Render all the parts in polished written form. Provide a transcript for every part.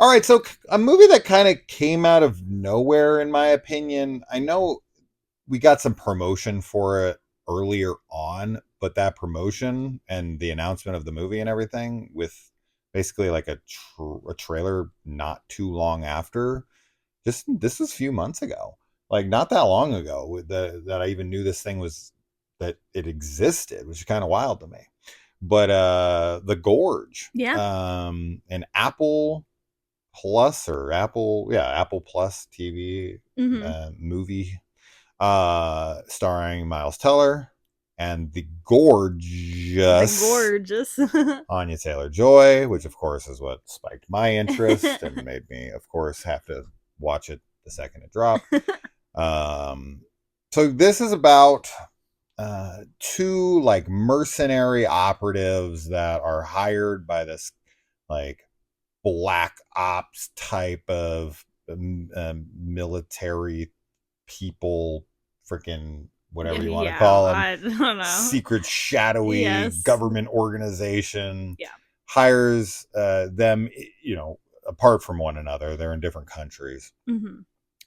All right, so a movie that kind of came out of nowhere, in my opinion. I know we got some promotion for it earlier on, but that promotion and the announcement of the movie and everything, with basically like a trailer not too long after, just this was a few months ago, like not that long ago, that I even knew this thing was that it existed, which is kind of wild to me. But the Gorge, Yeah. an Apple Plus or Apple Plus TV Mm-hmm. movie, starring Miles Teller and the The gorgeous gorgeous. Anya Taylor Joy, which of course is what spiked my interest and made me, of course, have to watch it the second it dropped. Um, so this is about two like mercenary operatives that are hired by this like black ops type of military people, freaking whatever you want to Yeah, call them, I don't know. secret shadowy Yes. government organization, Yeah. hires them, apart from one another. They're in different countries, Mm-hmm.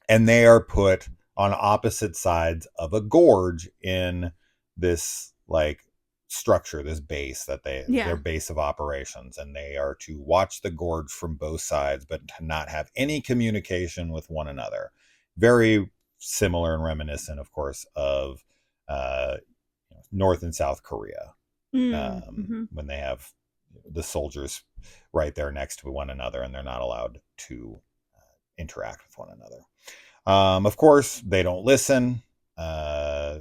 and they are put on opposite sides of a gorge in this like structure, this base that their Yeah. base of operations, and they are to watch the gorge from both sides but to not have any communication with one another. Very similar and reminiscent, of course, of uh, North and South Korea, Mm-hmm. when they have the soldiers right there next to one another and they're not allowed to interact with one another. Of course, they don't listen, uh,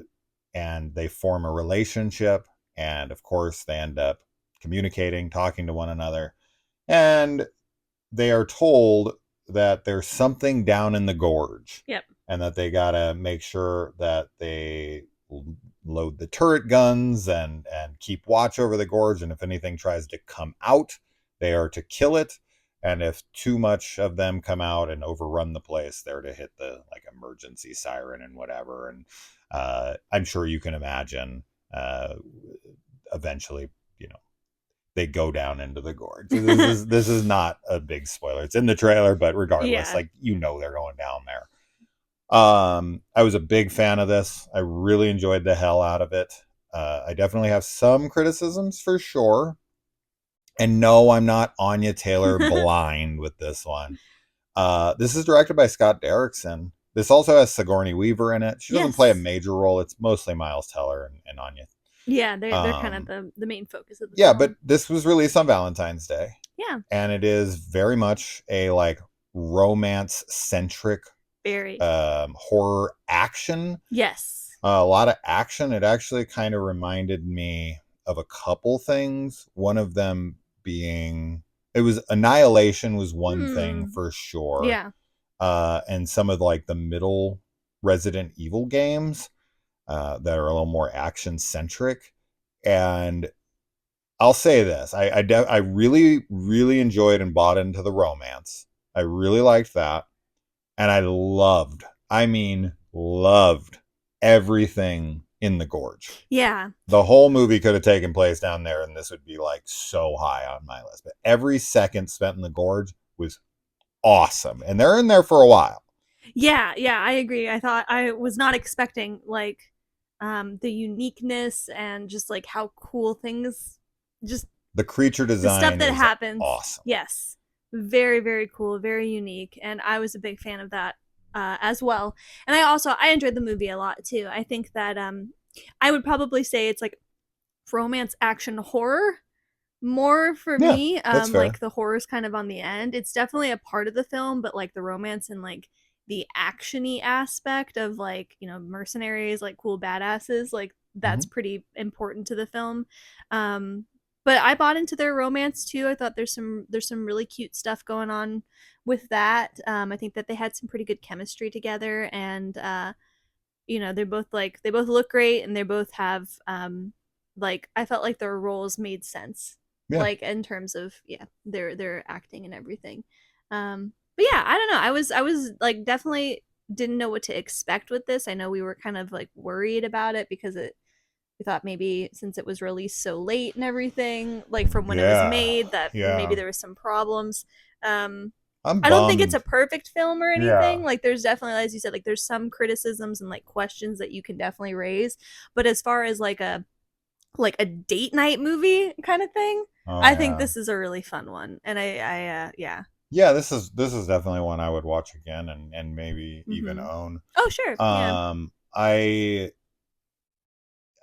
and they form a relationship. And of course, they end up communicating, talking to one another. And they are told that there's something down in the gorge Yep. and that they got to make sure that they load the turret guns and keep watch over the gorge. And if anything tries to come out, they are to kill it. And if too much of them come out and overrun the place, they're to hit the like emergency siren and whatever. And I'm sure you can imagine, uh, eventually, you know, they go down into the gorge. So this is not a big spoiler. It's in the trailer, but regardless, Yeah. like they're going down there. I was a big fan of this. I really enjoyed the hell out of it. I definitely have some criticisms for sure. And no, I'm not Anya Taylor blind with this one. This is directed by Scott Derrickson. This also has Sigourney Weaver in it. She doesn't play a Yes. major role. It's mostly Miles Teller and Anya. Yeah, they're kind of Um, the main focus of the yeah, but film. this was released on Valentine's Day, Yeah. and it is very much a like romance centric Very. horror action. Yes. A lot of action. It actually kind of reminded me of a couple things. One of them being, it was Annihilation was one thing Hmm. for sure, Yeah. and some of like the middle Resident Evil games, that are a little more action centric. And I'll say this: I really really enjoyed and bought into the romance. I really liked that, and I loved. I mean, loved everything in the gorge. Yeah. The whole movie could have taken place down there, and this would be like so high on my list. But every second spent in the gorge was awesome, and they're in there for a while. Yeah, yeah, I agree. I was not expecting like the uniqueness and just like how cool things just The creature the stuff design that is happens. awesome. Yes. Very, very cool, very unique. And I was a big fan of that as well. And I enjoyed the movie a lot too. I think that I would probably say it's like romance action horror more for Yeah, me. that's Like fair. the horror's kind of on the end. It's definitely a part of the film, but like the romance and like the actiony aspect of like, mercenaries, like cool badasses, like Mm-hmm. that's pretty important to the film. Um but I bought into their romance too. I thought there's some really cute stuff going on with that. I think that they had some pretty good chemistry together, and they both look great, and they both have like I felt like their roles made sense, Yeah. like in terms of their acting and everything. But yeah, I don't know. I was like definitely didn't know what to expect with this. I know we were kind of like worried about it because we thought maybe since it was released so late and everything, like from when it was Yeah. made, that maybe Yeah. there was some problems. Um, I'm I don't think it's a bummed. perfect film or Yeah. anything. Like there's definitely, as you said, like there's some criticisms and like questions that you can definitely raise. But as far as like a date night movie kind of thing, Oh I think yeah. this is a really fun one. And yeah. Yeah, this is definitely one I would watch again and maybe even Mm-hmm. own. Oh sure, yeah. I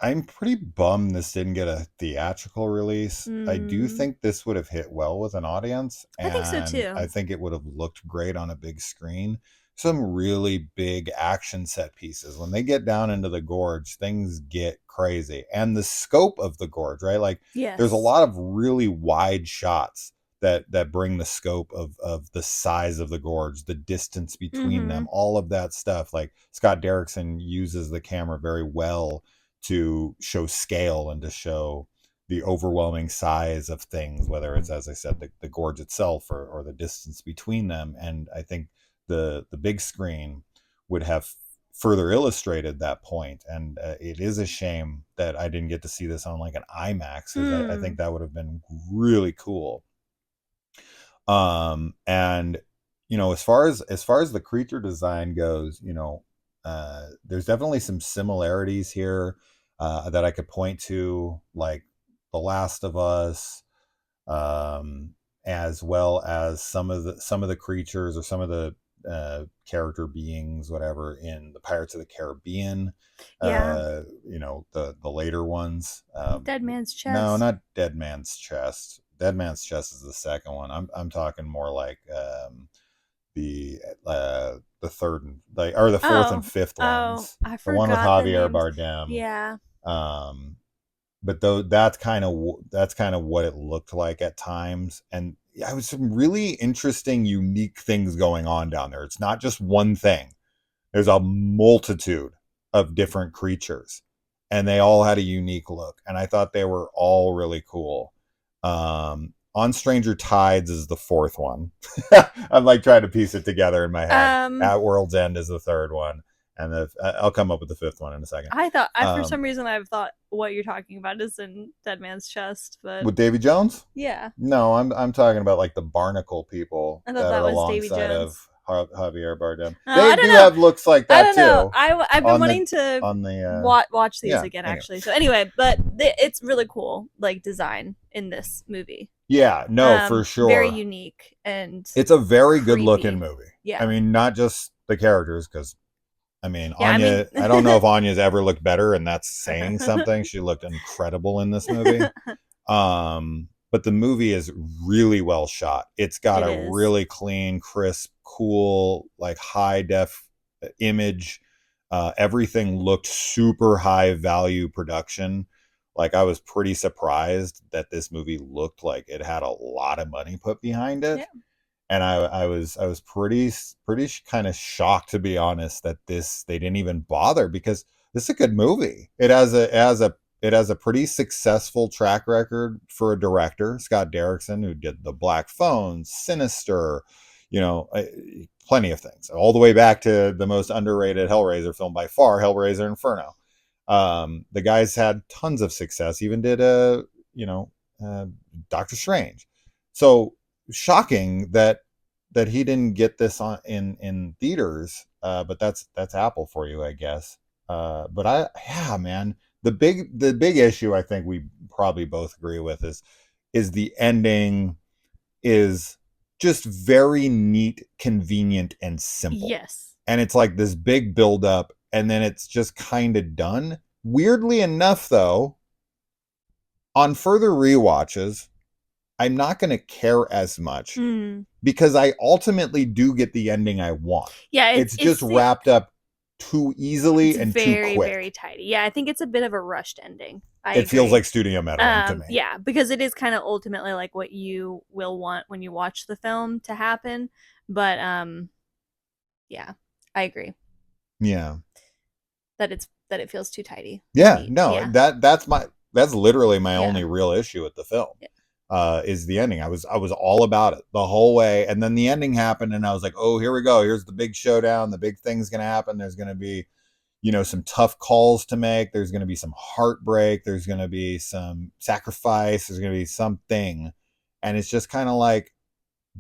I'm pretty bummed this didn't get a theatrical release. I do Mm, think this would have hit well with an audience, I think so and I too. think it would have looked great on a big screen. Some really big action set pieces. When they get down into the gorge, things get crazy. And the scope of the gorge, right? Like there's a Yes. lot of really wide shots that bring the scope of the size of the gorge, the distance between Mm-hmm. them, all of that stuff. Like Scott Derrickson uses the camera very well to show scale and to show the overwhelming size of things, whether it's, as I said, the gorge itself or the distance between them. And I think the big screen would have further illustrated that point. And it is a shame that I didn't get to see this on like an IMAX, because I Hmm. think that would have been really cool. And as far as the creature design goes, there's definitely some similarities here that I could point to, like The Last of Us, as well as some of the creatures or some of the character beings, whatever, in the Pirates of the Caribbean. Yeah. The later ones. Dead Man's No, Chest. not Dead Man's Chest. Dead Man's Chest is the second one. I'm talking more like the the third or the fourth and Oh. fifth Oh, ones. I The one with forgot the Javier names. Bardem. Yeah. Um, but though that's kind of what it looked like at times, and yeah, it was some really interesting, unique things going on down there. It's not just one thing. There's a multitude of different creatures, and they all had a unique look, and I thought they were all really cool. On Stranger Tides is the fourth one. I'm like trying to piece it together in my head. Um At World's End is the third one, and I'll come up with the fifth one in a second. I for some Um, reason I've thought what you're talking about is in Dead Man's Chest, but with Davy Jones? yeah. No, I'm talking about like the barnacle people I thought that are that was Davy alongside of Jones. Javier Bardem. Oh, They I don't do know. have looks like I that don't know. too I've been on the wanting to on the watch these yeah. again Anyway, actually. So anyway, but it's really cool like design in this movie. yeah, no, for Very sure. unique and It's a very good looking creepy. movie. I Yeah. mean, not just the characters, because I mean, Yeah, I mean Anya. I don't know if Anya's ever looked better, and that's saying something. She looked incredible in this movie. But the movie is really well shot. It's got it a is. really clean, crisp, cool, like high def image. Everything looked super high value production. Like I was pretty surprised that this movie looked like it had a lot of money put behind Yeah. it, and I was pretty kind of shocked, to be honest, that this they didn't even bother, because this is a good movie. It has a pretty successful track record for a director, Scott Derrickson, who did The Black Phone, Sinister, you know, plenty of things, all the way back to the most underrated Hellraiser film by far, Hellraiser Inferno. The guy's had tons of success. Even did uh, Doctor Strange. So shocking that he didn't get this on in theaters. But that's Apple for you, I guess. But yeah, man, the big issue I think we probably both agree with is the ending is just very neat, convenient, and simple. Yes. And it's like this big build up, and then it's just kind of done. Weirdly enough, though, on further rewatches, I'm not going to care as much, Mm. because I ultimately do get the ending I want. Yeah, It's just wrapped up too it's easily and too very very quick. tidy. Yeah, I think it's a bit of a rushed ending. I It feels agree. like studio meddling to me. Yeah, because it is kind of ultimately like what you will want when you watch the film to happen, but yeah, I agree Yeah. that it feels too tidy and Yeah, neat. no, Yeah. that's literally my Yeah. only real issue with the film. Yeah. Is the ending. I was all about it the whole way, and then the ending happened, and I was like, oh, here we go. Here's the big showdown. The big thing's gonna happen. There's gonna be, some tough calls to make. There's gonna be some heartbreak. There's gonna be some sacrifice. There's gonna be something, and it's just kind of like,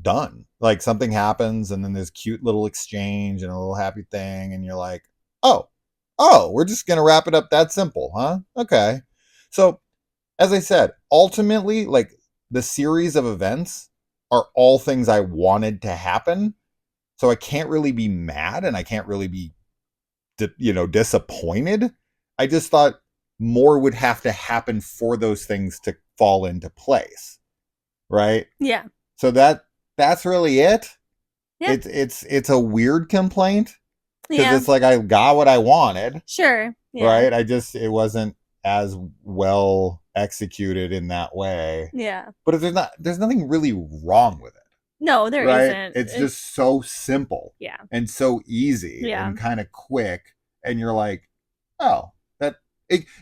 done. Like something happens and then there's cute little exchange and a little happy thing and you're like, "Oh. Oh, we're just going to wrap it up that simple, huh? Okay." So, as I said, ultimately like the series of events are all things I wanted to happen. So I can't really be mad and I can't really be disappointed. I just thought more would have to happen for those things to fall into place, right? Yeah. So that's really it. Yeah. It's a weird complaint because Yeah. it's like I got what I wanted, Sure. Yeah. right? It wasn't as well executed in that way. Yeah. But there's nothing really wrong with it, No, there right? isn't. It's just so simple Yeah. and so easy Yeah. and kind of quick. And you're like, oh,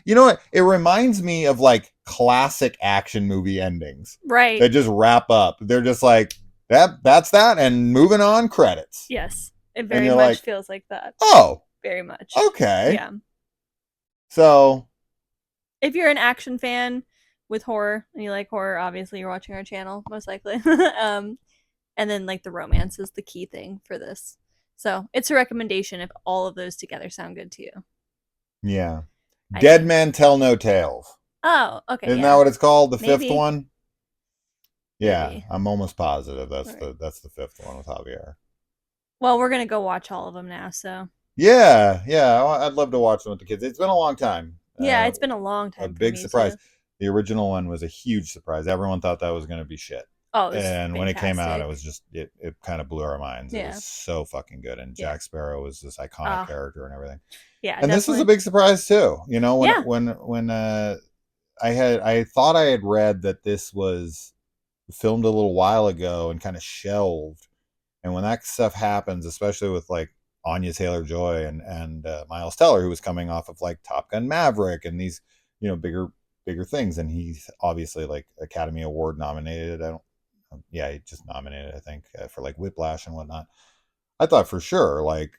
you know what? It reminds me of like classic action movie endings Right. that just wrap up. They're just like, that's that, and moving on, credits. Yes. It And very you're much like, feels like that. oh, Very much. okay. Yeah. So, If you're an action fan with horror and you like horror, obviously you're watching our channel, most likely. And then like the romance is the key thing for this. So it's a recommendation if all of those together sound good to you. yeah. I Dead think. Men Tell No Tales. Oh, okay, Isn't that yeah. what it's called? The fifth Maybe. one? Yeah, Maybe. I'm almost positive that's Right. the fifth one with Javier. Well, we're gonna go watch all of them now, so Yeah. I'd love to watch them with the kids. It's been a long time. yeah, it's been a long A time for big me surprise. too. The original one was a huge surprise. Everyone thought that was going to be shit. Oh, it was And when it came out, fantastic. it kind of blew our minds. It Yeah. was so fucking good. And Yeah. Jack Sparrow was this iconic Ah, character and everything. yeah, And this was a definitely. big surprise too. You know, Yeah. when I thought I had read that this was filmed a little while ago and kind of shelved. And when that stuff happens, especially with like Anya Taylor Joy and Miles Teller, who was coming off of like Top Gun Maverick and these bigger things, and he's obviously like Academy Award nominated. I don't, yeah, he just nominated, I think, for like Whiplash and whatnot. I thought for sure like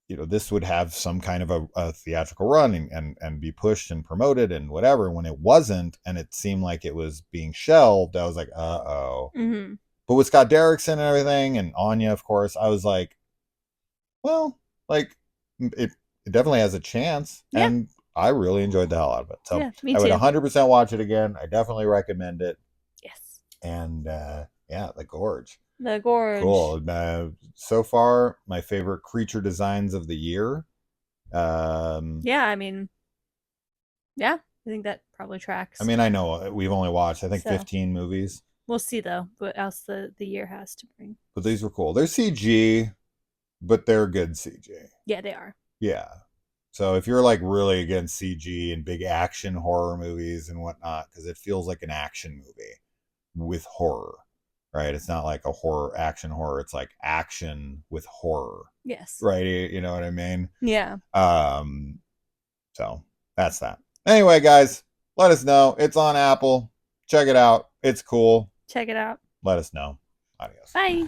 this would have some kind of a theatrical run and be pushed and promoted and whatever. When it wasn't, and it seemed like it was being shelved, I was like, uh-oh. Mm-hmm. But with Scott Derrickson and everything, and Anya, of course, I was like, well, like it definitely has a chance, Yeah. and I really enjoyed the hell out of it. So Yeah. Me I would too. 100% watch it again. I definitely recommend it. Yes. And yeah, the Gorge, The Gorge. cool. So far, my favorite creature designs of the year. Yeah, I mean, yeah, I think that probably I tracks. mean, I know we've only watched, I think, So 15 movies, we'll see though what else the year has to bring. but these were cool. They're CG, but they're good CG. Yeah, they are. Yeah. So if you're like really against CG and big action horror movies and whatnot, because it feels like an action movie with horror, right? It's not like a horror action horror. It's like action with horror, Yes. right? You know what I mean? Yeah. Um. So that's that. Anyway, guys, let us know. It's on Apple. Check it out. It's cool. Check it out. Let us know. Adios. Bye.